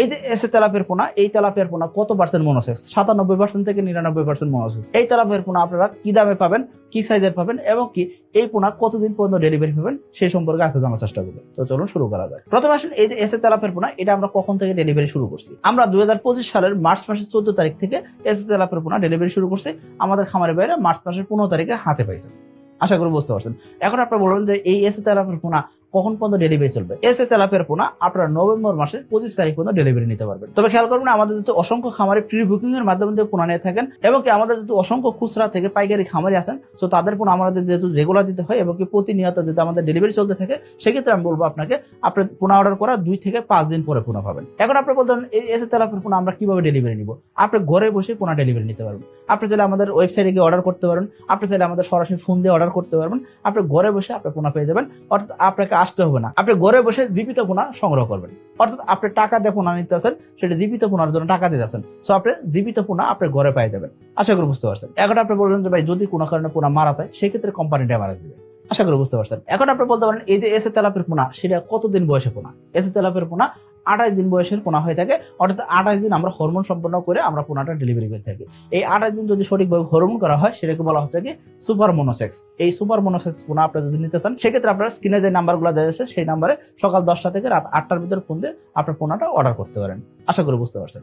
এই যে এসে তেলাপিয়ার পোনা, এই তেলাপিয়ার পোনা কত পার্সেন্ট মনোসেক্স? 97% থেকে 99% মনোসেক্স। এই তেলাপিয়ার পোনা আপনারা কি দামে পাবেন, কি সাইজের পাবেন এবং কি এই পোনা কতদিন পর্যন্ত ডেলিভারি পাবেন সেই সম্পর্কে আজকে জানার চেষ্টা করবো। তো চলুন শুরু করা যায়। প্রথমে আসেন এই যে এসে তেলাপিয়ার পোনা, এটা আমরা কখন থেকে ডেলিভারি শুরু করছি? আমরা 2025 সালের মার্চ মাসের 14 তারিখ থেকে এসে তেলাপিয়ার পোনা ডেলিভারি শুরু করছি। আমাদের খামারের বাইরে মার্চ মাসের 15 তারিখে হাতে পাইছেন। আশা করি বুঝতে পারছেন। এখন আপনারা বলবেন যে এই এসে তেলাপিয়ার পোনা কখন পর্যন্ত ডেলিভারি চলবে? এসে তেলাপিয়ার পোনা আপনারা নভেম্বর মাসের 25 তারিখ পর্যন্ত ডেলিভারি নিতে পারবেন। তবে খেয়াল করবেন আমাদের যদি অসংখ্য খামারে প্রি বুকিং এর মাধ্যমে পোনা নিয়ে থাকেন এবং কি আমাদের যদি অসংখ্য খুচরা থেকে পাইকারি খামারি আছেন, তো তাদের পোনা আমাদের যেহেতু রেগুলার দিতে হয় এবং কি প্রতিনিয়ত যদি আমাদের ডেলিভারি চলতে থাকে, সেক্ষেত্রে আমি বলবো আপনাকে আপনি পোনা অর্ডার করা 2 থেকে 5 দিন পরে পোনা পাবেন। এখন আপনি বলতেন এই এসে তেলাপিয়ার পোনা আমরা কিভাবে ডেলিভারি নিব? আপনি ঘরে বসে পোনা ডেলিভারি নিতে পারবেন। আপনি চাইলে আমাদের ওয়েবসাইটে গিয়ে অর্ডার করতে পারেন, আপনি চাইলে আমাদের সরাসরি ফোন দিয়ে অর্ডার করতে পারবেন। আপনি ঘরে বসে আপনি পোনা পেয়ে যাবেন, অর্থাৎ আপনাকে আসতে হবে না। আপনি ঘরে বসে জীবিত পোনা সংগ্রহ করবেন, অর্থাৎ আপনি টাকা দিয়ে পোনা নিতে আছেন, সেটা জীবিত পোনার জন্য টাকা দিতে আছেন। সো আপনি জীবিত পোনা আপনার ঘরে পেয়ে যাবেন। আশা করি বুঝতে পারছেন। এখন আপনি বলবেন যে ভাই যদি কোনো কারণে পোনা মারা যায়, সেক্ষেত্রে কোম্পানি ড্যামারেজ দিবে। আশা করি বুঝতে পারছেন। এখন আপনি বলতে পারেন এই যে এসে তেলাপিয়ার পোনা, সেটা কতদিন বয়সে পোনা? এসে তেলাপিয়ার পোনা 28 দিন বয়সের পোনা হয়ে থাকে, অর্থাৎ 28 দিন আমরা হরমোন সম্পন্ন করে আমরা পোনাটা ডেলিভারি করে থাকি। এই 28 দিন যদি সঠিকভাবে হরমোন করা হয়, সেটাকে বলা হচ্ছে কি সুপার মনোসেক্স। এই সুপার মনোসেক্স পোনা আপনি যদি নিতে চান, সেক্ষেত্রে আপনারা স্ক্রিনে যে নাম্বারগুলো দেওয়া আছে সেই নাম্বারে সকাল 10টা থেকে রাত 8টার ভিতরে ফোন দিয়ে আপনার পোনাটা অর্ডার করতে পারেন। আশা করি বুঝতে পারছেন।